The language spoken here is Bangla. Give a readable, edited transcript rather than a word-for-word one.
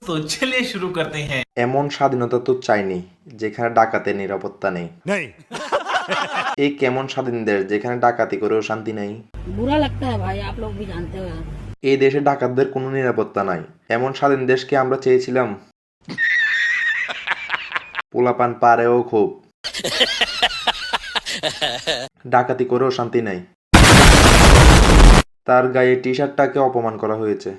तो चलिए शुरू करते हैं। এমন স্বাধীনতা তো চাইনি যেখানে ডাকাতের নিরাপত্তা নেই। এই কেমন স্বাধীন দেশ যেখানে ডাকাতি করেও শান্তি নেই। बुरा लगता है भाई, आप लोग भी जानते हो। এই দেশে ডাকাতদের কোনো নিরাপত্তা নাই। এমন স্বাধীন দেশকে আমরা চেয়েছিলাম। পোলাপান পারেও খুব, ডাকাতি করেও শান্তি নাই। তার গায়ে টি শার্টটাকে অপমান করা হয়েছে।